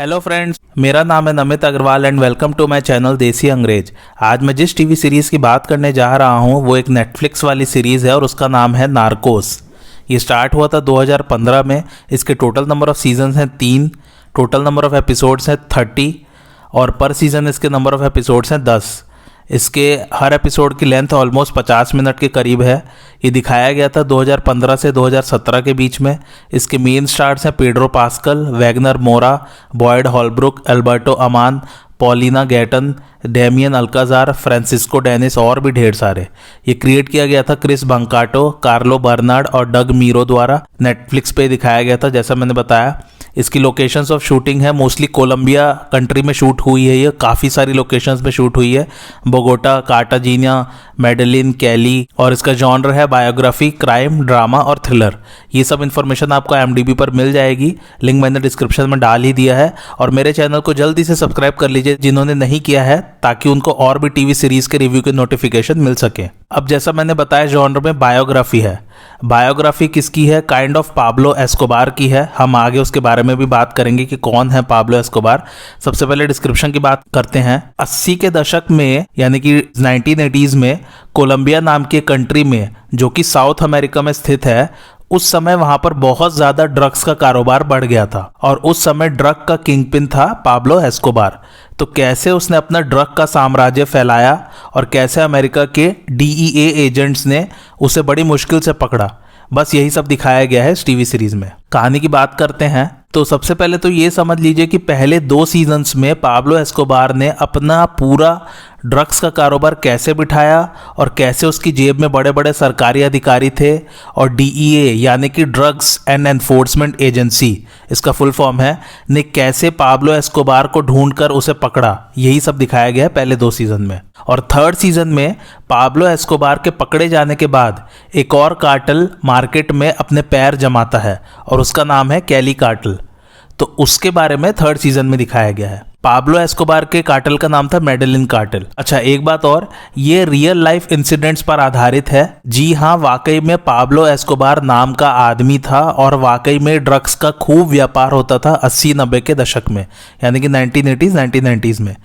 Hello friends, मेरा नाम है Namit Agrawal and welcome to my channel Desi Angrez. आज मैं जिस टीवी सीरीज़ की बात करने जा रहा हूँ वो एक नेटफ्लिक्स वाली सीरीज़ है और उसका नाम है नार्कोस। ये स्टार्ट हुआ था 2015 में। इसके टोटल नंबर ऑफ सीजन्स हैं 3, टोटल नंबर ऑफ एपिसोड्स हैं 30 और पर सीज़न इसके नंबर ऑफ एपिसोड्स हैं 10। इसके हर एपिसोड की लेंथ ऑलमोस्ट 50 मिनट के करीब है। ये दिखाया गया था 2015 से 2017 के बीच में। इसके मेन स्टार्स हैं Pedro Pascal, Wagner Moura, Boyd Holbrook, Alberto Ammann, Paulina Gaitan, Damian Alcazar, Francisco Denis और भी ढेर सारे। ये क्रिएट किया गया था क्रिस बंकाटो, कार्लो बर्नार्ड और डग मीरो द्वारा। नेटफ्लिक्स पे दिखाया गया था जैसा मैंने बताया। इसकी लोकेशंस ऑफ शूटिंग है मोस्टली कोलंबिया कंट्री में शूट हुई है। ये काफ़ी सारी लोकेशंस में शूट हुई है, बोगोटा, कार्टाजीना, मेडेलिन, कैली। और इसका जॉनर है बायोग्राफी, क्राइम, ड्रामा और थ्रिलर। ये सब इन्फॉर्मेशन आपको IMDb पर मिल जाएगी, लिंक मैंने डिस्क्रिप्शन में डाल ही दिया है। और मेरे चैनल को जल्दी से सब्सक्राइब कर लीजिए जिन्होंने नहीं किया है, ताकि उनको और भी टीवी सीरीज़ के रिव्यू के नोटिफिकेशन मिल सके। अब जैसा मैंने बताया जॉनर में बायोग्राफी है। बायोग्राफी किसकी है? काइंड ऑफ पाब्लो एस्कोबार की है। हम आगे उसके बारे में भी बात करेंगे कि कौन है पाब्लो एस्कोबार। सबसे पहले डिस्क्रिप्शन की बात करते हैं। 80 के दशक में यानी कि 1980s में कोलंबिया नाम के कंट्री में, जो कि साउथ अमेरिका में स्थित है, उस समय वहां पर बहुत ज्यादा ड्रग्स का कारोबार बढ़ गया था और उस समय ड्रग का किंगपिन था पाब्लो एस्कोबार। तो कैसे उसने अपना ड्रग का साम्राज्य फैलाया और कैसे अमेरिका के DEA एजेंट्स ने उसे बड़ी मुश्किल से पकड़ा, बस यही सब दिखाया गया है इस टीवी सीरीज में। कहानी की बात करते हैं तो सबसे पहले तो ये समझ लीजिए कि पहले 2 सीजन्स में पाब्लो एस्कोबार ने अपना पूरा ड्रग्स का कारोबार कैसे बिठाया और कैसे उसकी जेब में बड़े बड़े सरकारी अधिकारी थे और DEA यानी कि ड्रग्स एंड एनफोर्समेंट एजेंसी, इसका फुल फॉर्म है, ने कैसे पाब्लो एस्कोबार को ढूंढकर उसे पकड़ा। यही सब दिखाया गया है पहले 2 सीजन में। और 3rd सीजन में पाब्लो एस्कोबार के पकड़े जाने के बाद एक और कार्टेल मार्केट में अपने पैर जमाता है और उसका नाम है कैली कार्टेल। तो उसके बारे में 3rd सीजन में दिखाया गया है। पाब्लो एस्कोबार के कार्टेल का नाम था मेडेलिन कार्टेल। अच्छा, एक बात और, ये रियल लाइफ इंसिडेंट्स पर आधारित है। जी हाँ, वाकई में पाब्लो एस्कोबार नाम का आदमी था और वाकई में ड्रग्स का खूब व्यापार होता था 80-90 के दशक में, यानी कि 1980s 1990s में।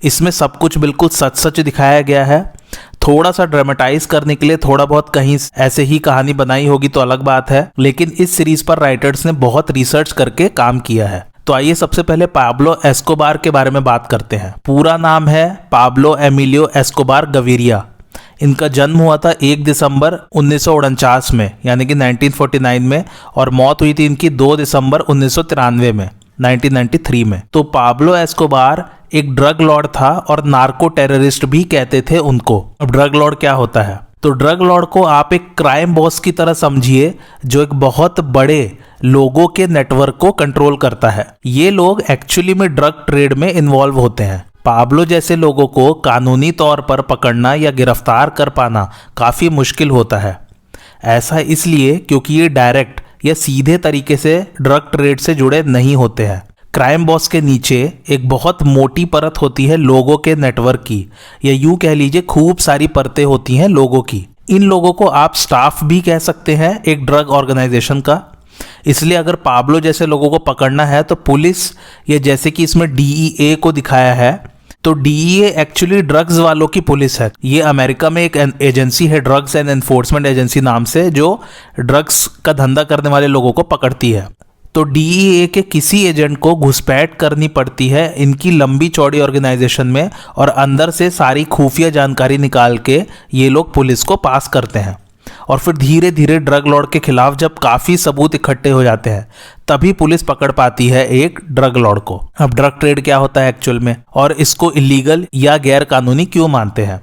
इसमें सब कुछ बिल्कुल सच सच दिखाया गया है। थोड़ा सा ड्रामेटाइज करने के लिए थोड़ा बहुत कहीं ऐसे ही कहानी बनाई होगी तो अलग बात है, लेकिन इस सीरीज पर राइटर्स ने बहुत रिसर्च करके काम किया है। तो आइए सबसे पहले पाब्लो एस्कोबार के बारे में बात करते हैं। पूरा नाम है पाब्लो एमिलियो एस्कोबार गविरिया। इनका जन्म हुआ था 1 दिसंबर 1949 में, यानी कि 1949 में, और मौत हुई थी इनकी 2 दिसंबर 1993 में, 1993 में। तो पाब्लो एस्कोबार एक ड्रग लॉर्ड था और नार्को टेररिस्ट भी कहते थे उनको। अब ड्रग लॉर्ड क्या होता है? तो ड्रग लॉर्ड को आप एक क्राइम बॉस की तरह समझिए, जो एक बहुत बड़े लोगों के नेटवर्क को कंट्रोल करता है। ये लोग एक्चुअली में ड्रग ट्रेड में इन्वॉल्व होते हैं। पाब्लो जैसे लोगों को कानूनी तौर पर पकड़ना या गिरफ्तार कर पाना काफ़ी मुश्किल होता है। ऐसा इसलिए क्योंकि ये डायरेक्ट या सीधे तरीके से ड्रग ट्रेड से जुड़े नहीं होते हैं। क्राइम बॉस के नीचे एक बहुत मोटी परत होती है लोगों के नेटवर्क की, या यूं कह लीजिए खूब सारी परतें होती हैं लोगों की। इन लोगों को आप स्टाफ भी कह सकते हैं एक ड्रग ऑर्गेनाइजेशन का। इसलिए अगर पाब्लो जैसे लोगों को पकड़ना है तो पुलिस, या जैसे कि इसमें DEA को दिखाया है, तो DEA एक्चुअली ड्रग्स वालों की पुलिस है। ये अमेरिका में एक एजेंसी है, ड्रग्स एंड एनफोर्समेंट एजेंसी नाम से, जो ड्रग्स का धंधा करने वाले लोगों को पकड़ती है। तो DEA के किसी एजेंट को घुसपैठ करनी पड़ती है इनकी लंबी चौड़ी ऑर्गेनाइजेशन में, और अंदर से सारी खुफिया जानकारी निकाल के ये लोग पुलिस को पास करते हैं। और फिर धीरे धीरे ड्रग लॉर्ड के खिलाफ जब काफ़ी सबूत इकट्ठे हो जाते हैं, तभी पुलिस पकड़ पाती है एक ड्रग लॉर्ड को। अब ड्रग ट्रेड क्या होता है एक्चुअल में, और इसको इलीगल या गैर कानूनी क्यों मानते हैं?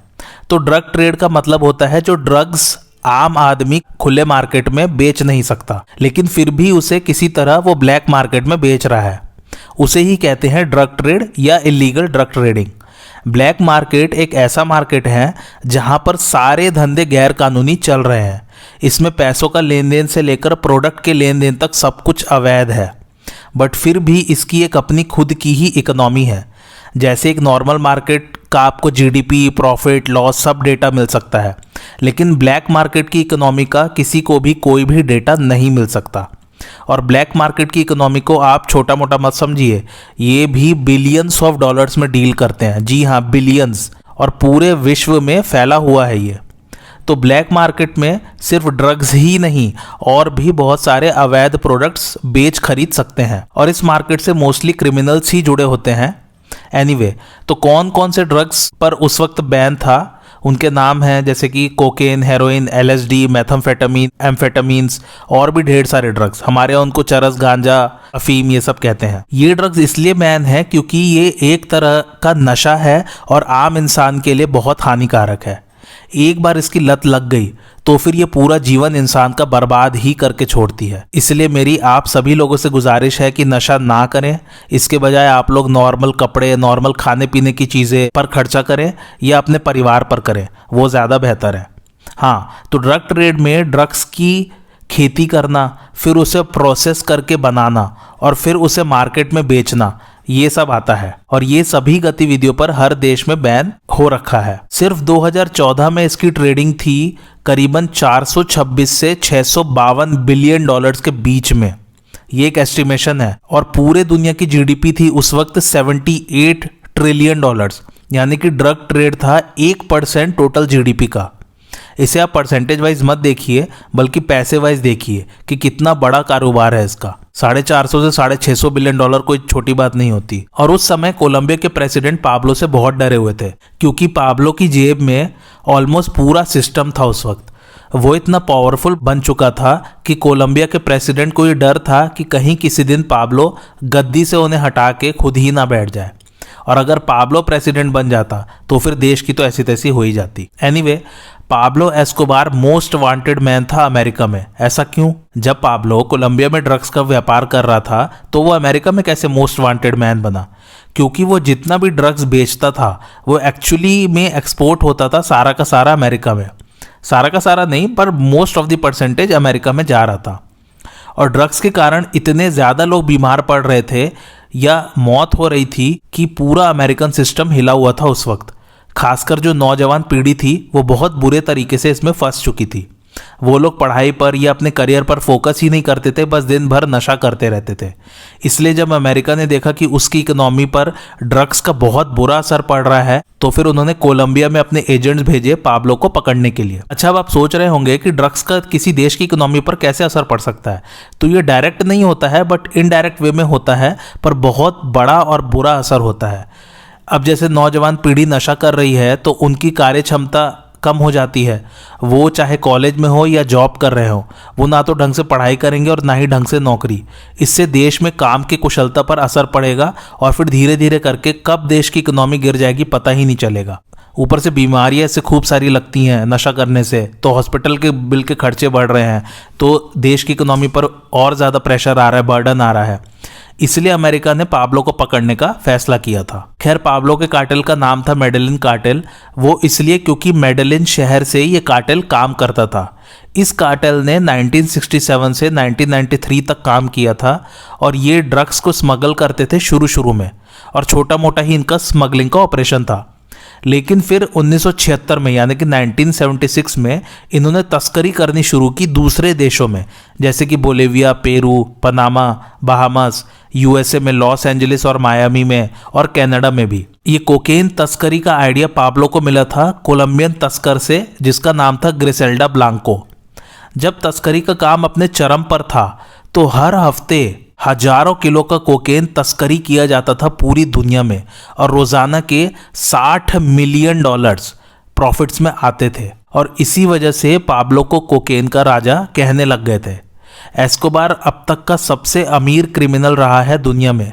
तो ड्रग ट्रेड का मतलब होता है जो ड्रग्स आम आदमी खुले मार्केट में बेच नहीं सकता, लेकिन फिर भी उसे किसी तरह वो ब्लैक मार्केट में बेच रहा है, उसे ही कहते हैं ड्रग ट्रेड या illegal drug trading. Black market एक ऐसा मार्केट है जहां पर सारे धंधे गैर कानूनी चल रहे हैं। इसमें पैसों का लेन देन से लेकर प्रोडक्ट के लेन देन तक सब कुछ अवैध है, बट फिर भी इसकी एक अपनी खुद की ही इकोनॉमी है। जैसे एक नॉर्मल मार्केट का आपको GDP, प्रॉफिट, लॉस सब डेटा मिल सकता है, लेकिन ब्लैक मार्केट की इकोनॉमी का किसी को भी कोई भी डेटा नहीं मिल सकता। और ब्लैक मार्केट की इकोनॉमी को आप छोटा मोटा मत समझिए, ये भी बिलियंस ऑफ डॉलर्स में डील करते हैं। जी हाँ, बिलियंस, और पूरे विश्व में फैला हुआ है ये। तो ब्लैक मार्केट में सिर्फ ड्रग्स ही नहीं और भी बहुत सारे अवैध प्रोडक्ट्स बेच खरीद सकते हैं, और इस मार्केट से मोस्टली क्रिमिनल्स ही जुड़े होते हैं। एनीवे, तो कौन कौन से ड्रग्स पर उस वक्त बैन था, उनके नाम हैं जैसे कि कोकेन, हेरोइन, एलएसडी, मेथाम्फेटामीन, एम्फेटामीन्स और भी ढेर सारे ड्रग्स। हमारे यहाँ उनको चरस, गांजा, अफीम ये सब कहते हैं। ये ड्रग्स इसलिए बैन है क्योंकि ये एक तरह का नशा है और आम इंसान के लिए बहुत हानिकारक है। एक बार इसकी लत लग गई तो फिर ये पूरा जीवन इंसान का बर्बाद ही करके छोड़ती है। इसलिए मेरी आप सभी लोगों से गुजारिश है कि नशा ना करें, इसके बजाय आप लोग नॉर्मल कपड़े, नॉर्मल खाने पीने की चीज़ें पर खर्चा करें या अपने परिवार पर करें, वो ज़्यादा बेहतर है। हाँ, तो ड्रग ट्रेड में ड्रग्स की खेती करना, फिर उसे प्रोसेस करके बनाना और फिर उसे मार्केट में बेचना, ये सब आता है, और ये सभी गतिविधियों पर हर देश में बैन हो रखा है। सिर्फ 2014 में इसकी ट्रेडिंग थी करीबन 426 से 652 बिलियन डॉलर्स के बीच में। ये एक एस्टिमेशन है, और पूरे दुनिया की जीडीपी थी उस वक्त 78 ट्रिलियन डॉलर्स, यानी कि ड्रग ट्रेड था 1% टोटल जीडीपी का। इसे आप परसेंटेज वाइज मत देखिए, बल्कि पैसे वाइज देखिए कि कितना बड़ा कारोबार है इसका। 450 से 650 बिलियन डॉलर कोई छोटी बात नहीं होती। और उस समय कोलंबिया के प्रेसिडेंट पाब्लो से बहुत डरे हुए थे, क्योंकि पाब्लो की जेब में ऑलमोस्ट पूरा सिस्टम था उस वक्त। वो इतना पावरफुल बन चुका था कि कोलंबिया के प्रेसिडेंट को ये डर था कि कहीं किसी दिन पाब्लो गद्दी से उन्हें हटा के खुद ही ना बैठ जाए, और अगर पाब्लो प्रेसिडेंट बन जाता तो फिर देश की तो ऐसी तैसी हो ही जाती। Anyway, Pablo Escobar most wanted man था अमेरिका में। ऐसा क्यों? जब पाब्लो कोलंबिया में ड्रग्स का व्यापार कर रहा था तो वो अमेरिका में कैसे मोस्ट वांटेड मैन बना? क्योंकि वो जितना भी ड्रग्स बेचता था वो एक्चुअली में एक्सपोर्ट होता था सारा का सारा अमेरिका में। सारा का सारा नहीं, पर most of the percentage America में जा रहा था। और ड्रग्स के कारण इतने ज़्यादा लोग बीमार पड़ रहे थे या मौत हो रही थी कि पूरा अमेरिकन सिस्टम हिला हुआ था उस वक्त। खासकर जो नौजवान पीढ़ी थी वो बहुत बुरे तरीके से इसमें फंस चुकी थी। वो लोग पढ़ाई पर या अपने करियर पर फोकस ही नहीं करते थे, बस दिन भर नशा करते रहते थे। इसलिए जब अमेरिका ने देखा कि उसकी इकोनॉमी पर ड्रग्स का बहुत बुरा असर पड़ रहा है तो फिर उन्होंने कोलंबिया में अपने एजेंट्स भेजे पाब्लो को पकड़ने के लिए। अच्छा, अब आप सोच रहे होंगे कि ड्रग्स का किसी देश की इकोनॉमी पर कैसे असर पड़ सकता है। तो ये डायरेक्ट नहीं होता है, बट इनडायरेक्ट वे में होता है, पर बहुत बड़ा और बुरा असर होता है। अब जैसे नौजवान पीढ़ी नशा कर रही है तो उनकी कार्य क्षमता कम हो जाती है। वो चाहे कॉलेज में हो या जॉब कर रहे हो, वो ना तो ढंग से पढ़ाई करेंगे और ना ही ढंग से नौकरी। इससे देश में काम की कुशलता पर असर पड़ेगा और फिर धीरे धीरे करके कब देश की इकोनॉमी गिर जाएगी पता ही नहीं चलेगा। ऊपर से बीमारियां इससे खूब सारी लगती हैं नशा करने से, तो हॉस्पिटल के बिल के खर्चे बढ़ रहे हैं, तो देश की इकोनॉमी पर और ज़्यादा प्रेशर आ रहा है, बर्डन आ रहा है। इसलिए अमेरिका ने पाब्लो को पकड़ने का फैसला किया था। खैर, पाब्लो के कार्टेल का नाम था मेडेलिन कार्टेल। वो इसलिए क्योंकि मेडेलिन शहर से ये कार्टेल काम करता था। इस कार्टेल ने 1967 से 1993 तक काम किया था और ये ड्रग्स को स्मगल करते थे शुरू में, और छोटा मोटा ही इनका स्मगलिंग का ऑपरेशन था। लेकिन फिर 1976 में यानी कि 1976 में इन्होंने तस्करी करनी शुरू की दूसरे देशों में, जैसे कि Bolivia, Peru, Panama, Bahamas, USA में लॉस एंजलिस और मायामी में, और कनाडा में भी। ये कोकेन तस्करी का आइडिया पाब्लो को मिला था कोलंबियन तस्कर से जिसका नाम था ग्रिसेल्डा ब्लांको। जब तस्करी का काम अपने चरम पर था तो हर हफ्ते हजारों किलो का कोकेन तस्करी किया जाता था पूरी दुनिया में, और रोजाना के 60 मिलियन डॉलर्स प्रॉफिट्स में आते थे। और इसी वजह से पाब्लो को कोकेन का राजा कहने लग गए थे। एस्कोबार अब तक का सबसे अमीर क्रिमिनल रहा है दुनिया में।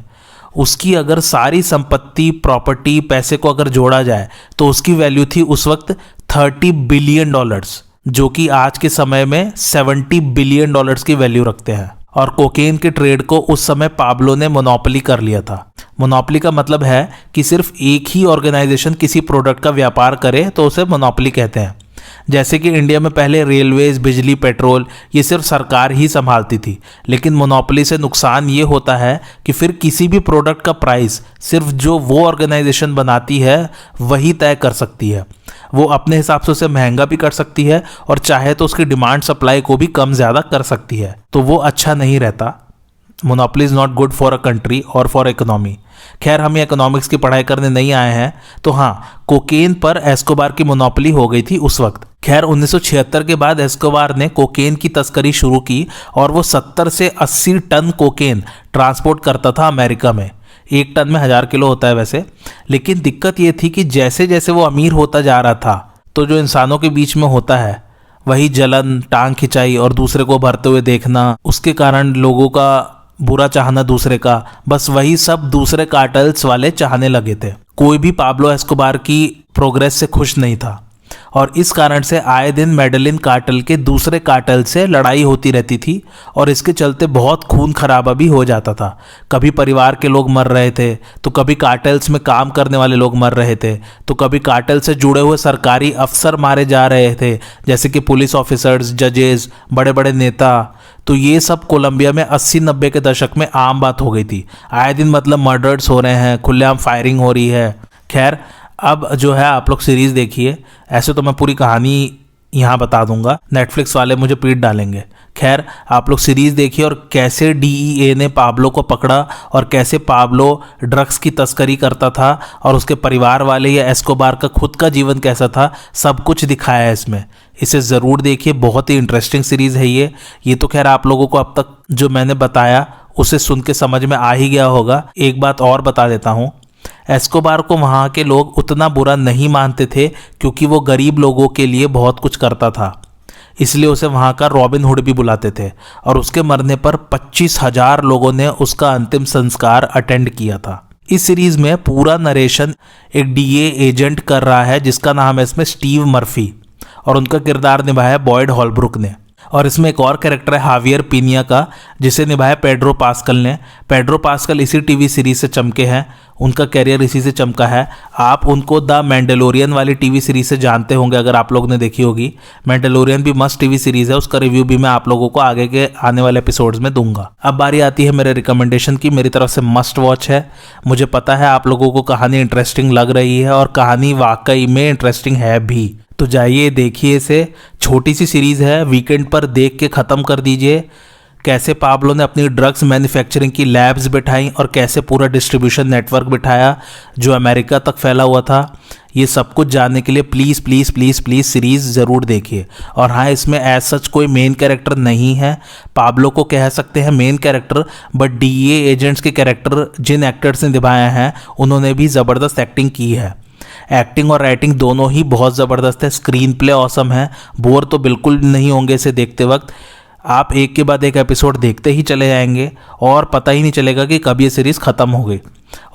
उसकी अगर सारी संपत्ति, प्रॉपर्टी, पैसे को अगर जोड़ा जाए तो उसकी वैल्यू थी उस वक्त 30 बिलियन डॉलर्स, जो कि आज के समय में 70 बिलियन डॉलर्स की वैल्यू रखते हैं। और कोकेन के ट्रेड को उस समय पाब्लो ने मोनोपोली कर लिया था। मोनोपोली का मतलब है कि सिर्फ एक ही ऑर्गेनाइजेशन किसी प्रोडक्ट का व्यापार करे तो उसे मोनोपोली कहते हैं। जैसे कि इंडिया में पहले रेलवेज, बिजली, पेट्रोल ये सिर्फ सरकार ही संभालती थी, लेकिन मोनोपोली से नुकसान ये होता है कि फिर किसी भी प्रोडक्ट का प्राइस सिर्फ जो वो ऑर्गेनाइजेशन बनाती है वही तय कर सकती है। वो अपने हिसाब से उसे महंगा भी कर सकती है और चाहे तो उसकी डिमांड सप्लाई को भी कम ज़्यादा कर सकती है, तो वो अच्छा नहीं रहता। Monopoly is not good for a country और फॉर इकोनॉमी। खैर, हम ये इकोनॉमिक्स की पढ़ाई करने नहीं आए हैं, तो हाँ, कोकेन पर एस्कोबार की मोनोपोली हो गई थी उस वक्त। खैर, 1976 के बाद एस्कोबार ने कोकेन की तस्करी शुरू की और वो 70 से 80 टन कोकेन ट्रांसपोर्ट करता था अमेरिका में। 1 टन में 1000 किलो होता है वैसे। लेकिन दिक्कत ये थी कि जैसे जैसे वो अमीर होता जा रहा था, तो जो इंसानों के बीच में होता है वही जलन, टांग खिंचाई और दूसरे को भरते हुए देखना, उसके कारण लोगों का बुरा चाहना दूसरे का, बस वही सब दूसरे कार्टेल्स वाले चाहने लगे थे। कोई भी पाब्लो एस्कोबार की प्रोग्रेस से खुश नहीं था और इस कारण से आए दिन मेडेलिन कार्टेल के दूसरे कार्टेल से लड़ाई होती रहती थी और इसके चलते बहुत खून खराबा भी हो जाता था। कभी परिवार के लोग मर रहे थे, तो कभी कार्टेल्स में काम करने वाले लोग मर रहे थे, तो कभी कार्टेल से जुड़े हुए सरकारी अफसर मारे जा रहे थे, जैसे कि पुलिस ऑफिसर्स, जजेस, बड़े बड़े नेता। तो ये सब कोलंबिया में 80-90 के दशक में आम बात हो गई थी। आए दिन मतलब मर्डर्स हो रहे हैं, खुलेआम फायरिंग हो रही है। खैर, अब जो है आप लोग सीरीज़ देखिए। ऐसे तो मैं पूरी कहानी यहाँ बता दूंगा, नेटफ्लिक्स वाले मुझे पीट डालेंगे। खैर, आप लोग सीरीज़ देखिए और कैसे डीईए ने पाब्लो को पकड़ा और कैसे पाब्लो ड्रग्स की तस्करी करता था और उसके परिवार वाले या एस्कोबार का खुद का जीवन कैसा था, सब कुछ दिखाया है इसमें। इसे ज़रूर देखिए, बहुत ही इंटरेस्टिंग सीरीज़ है ये तो खैर आप लोगों को अब तक जो मैंने बताया उसे सुन के समझ में आ ही गया होगा। एक बात और बता देता हूँ, एस्कोबार को वहाँ के लोग उतना बुरा नहीं मानते थे क्योंकि वो गरीब लोगों के लिए बहुत कुछ करता था, इसलिए उसे वहाँ का रॉबिन हुड भी बुलाते थे। और उसके मरने पर 25,000 लोगों ने उसका अंतिम संस्कार अटेंड किया था। इस सीरीज़ में पूरा नरेशन एक डीए एजेंट कर रहा है जिसका नाम है इसमें स्टीव मर्फी, और उनका किरदार निभाया है बॉयड हॉलब्रुक ने। और इसमें एक और कैरेक्टर है हावियर पीनिया का, जिसे निभाया पेड्रो पास्कल ने। पेड्रो पास्कल इसी टीवी सीरीज से चमके हैं, उनका कैरियर इसी से चमका है। आप उनको द मैंडेलोरियन वाली टीवी सीरीज से जानते होंगे अगर आप लोग ने देखी होगी। मैंडेलोरियन भी मस्त टीवी सीरीज है, उसका रिव्यू भी मैं आप लोगों को आगे के आने वाले एपिसोड्स में दूंगा। अब बारी आती है मेरे रिकमेंडेशन की। मेरी तरफ से मस्ट वॉच है। मुझे पता है आप लोगों को कहानी इंटरेस्टिंग लग रही है और कहानी वाकई में इंटरेस्टिंग है भी, तो जाइए देखिए इसे। छोटी सी सीरीज़ है, वीकेंड पर देख के ख़त्म कर दीजिए। कैसे पाब्लो ने अपनी ड्रग्स मैन्युफैक्चरिंग की लैब्स बिठाई और कैसे पूरा डिस्ट्रीब्यूशन नेटवर्क बिठाया जो अमेरिका तक फैला हुआ था, ये सब कुछ जानने के लिए please please please please series ज़रूर देखिए। और हाँ, इसमें एज सच कोई मेन कैरेक्टर नहीं है। पाब्लो को कह सकते हैं main character, but DA agents के कैरेक्टर जिन एक्टर्स ने निभाए हैं उन्होंने भी ज़बरदस्त एक्टिंग की है। एक्टिंग और राइटिंग दोनों ही बहुत ज़बरदस्त है। स्क्रीन प्ले ऑसम है, बोर तो बिल्कुल नहीं होंगे इसे देखते वक्त। आप एक के बाद एक एपिसोड देखते ही चले जाएंगे और पता ही नहीं चलेगा कि कब ये सीरीज़ ख़त्म हो गई।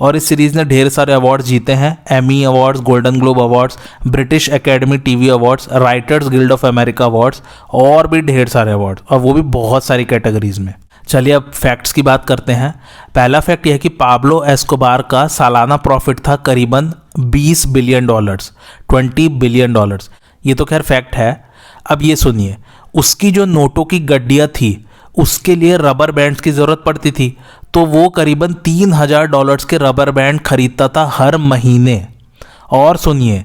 और इस सीरीज़ ने ढेर सारे अवार्ड्स जीते हैं, Emmy awards, golden globe awards, British academy TV awards, writers guild of America awards और भी ढेर सारे अवार्ड्स, और वो भी बहुत सारी कैटेगरीज में। चलिए अब फैक्ट्स की बात करते हैं। पहला फैक्ट यह है कि पाब्लो एस्कोबार का सालाना प्रॉफिट था करीबन $20 बिलियन, $20 बिलियन। ये तो खैर फैक्ट है। अब ये सुनिए, उसकी जो नोटों की गड्डियाँ थी उसके लिए रबर बैंड्स की ज़रूरत पड़ती थी, तो वो करीबन $3000 के रबर बैंड खरीदता था हर महीने। और सुनिए,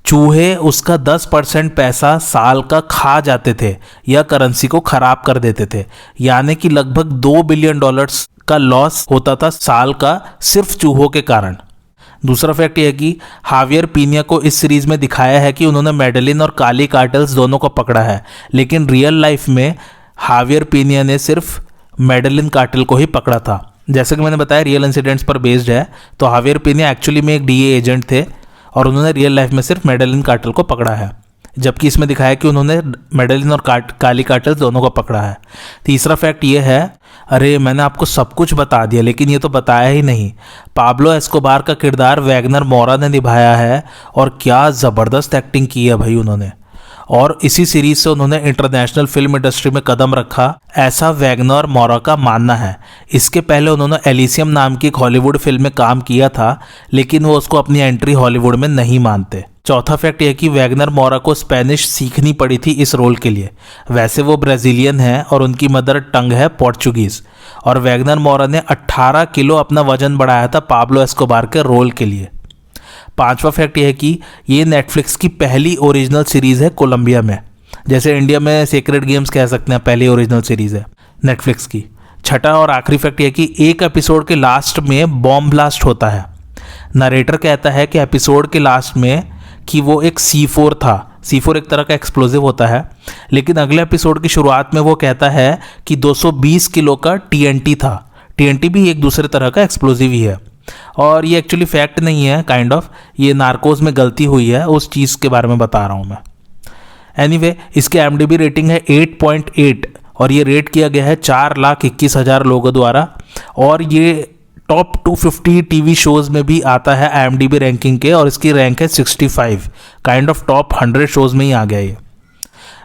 चूहे उसका 10% पैसा साल का खा जाते थे या करेंसी को खराब कर देते थे, यानी कि लगभग $2 बिलियन का लॉस होता था साल का सिर्फ चूहों के कारण। दूसरा फैक्ट यह है कि हावियर पीनिया को इस सीरीज में दिखाया है कि उन्होंने मेडेलिन और काली कार्टेल्स दोनों को पकड़ा है, लेकिन रियल लाइफ में हावियर पीनिया ने सिर्फ मेडेलिन कार्टेल को ही पकड़ा था। जैसे कि मैंने बताया रियल इंसिडेंट्स पर बेस्ड है, तो हावियर पीनिया एक्चुअली में एक डीए एजेंट थे और उन्होंने रियल लाइफ में सिर्फ मेडेलिन कार्टेल को पकड़ा है, जबकि इसमें दिखाया कि उन्होंने मेडेलिन और काली कार्टेल दोनों को पकड़ा है। तीसरा फैक्ट ये है, अरे मैंने आपको सब कुछ बता दिया लेकिन ये तो बताया ही नहीं, पाब्लो एस्कोबार का किरदार वैगनर मोरा ने निभाया है और क्या ज़बरदस्त एक्टिंग की है भाई उन्होंने। और इसी सीरीज से उन्होंने इंटरनेशनल फिल्म इंडस्ट्री में कदम रखा, ऐसा वैगनर मोरा का मानना है। इसके पहले उन्होंने एलिसियम नाम की एक हॉलीवुड फिल्म में काम किया था, लेकिन वो उसको अपनी एंट्री हॉलीवुड में नहीं मानते। चौथा फैक्ट यह कि वैगनर मोरा को स्पेनिश सीखनी पड़ी थी इस रोल के लिए। वैसे वो ब्राज़ीलियन है और उनकी मदर टंग है पोर्चुगीज़, और वैगनर मोरा ने 18 किलो अपना वजन बढ़ाया था पाब्लो एस्कोबार के रोल के लिए। पांचवा फैक्ट यह है कि ये नेटफ्लिक्स की पहली ओरिजिनल सीरीज़ है कोलंबिया में, जैसे इंडिया में सेक्रेड गेम्स कह सकते हैं, पहली ओरिजिनल सीरीज़ है नेटफ्लिक्स की। छठा और आखिरी फैक्ट यह कि एक एपिसोड के लास्ट में बॉम्ब ब्लास्ट होता है। नरेटर कहता है कि एपिसोड के लास्ट में कि वो एक C4 था। C4 एक तरह का एक्सप्लोजिव होता है, लेकिन अगले एपिसोड की शुरुआत में वो कहता है कि 220 किलो का TNT था। TNT भी एक दूसरे तरह का एक्सप्लोजिव ही है, और ये एक्चुअली फैक्ट नहीं है, काइंड ऑफ ये नार्कोस में गलती हुई है, उस चीज़ के बारे में बता रहा हूँ मैं। एनीवे, इसके IMDb रेटिंग है 8.8 और ये रेट किया गया है 4,21,000 लोगों द्वारा, और ये टॉप 250 टीवी शोज़ में भी आता है IMDb रैंकिंग के, और इसकी रैंक है 65, काइंड ऑफ टॉप 100 शोज़ में ही आ गया ये।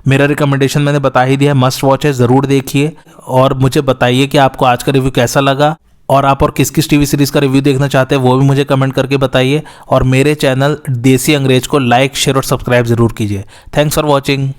मेरा रिकमेंडेशन मैंने बता ही दिया, मस्ट वॉच है, ज़रूर देखिए और मुझे बताइए कि आपको आज का रिव्यू कैसा लगा, और आप और किस किस टीवी सीरीज़ का रिव्यू देखना चाहते हैं वो भी मुझे कमेंट करके बताइए, और मेरे चैनल देसी अंग्रेज को लाइक, शेयर और सब्सक्राइब ज़रूर कीजिए। Thanks for watching.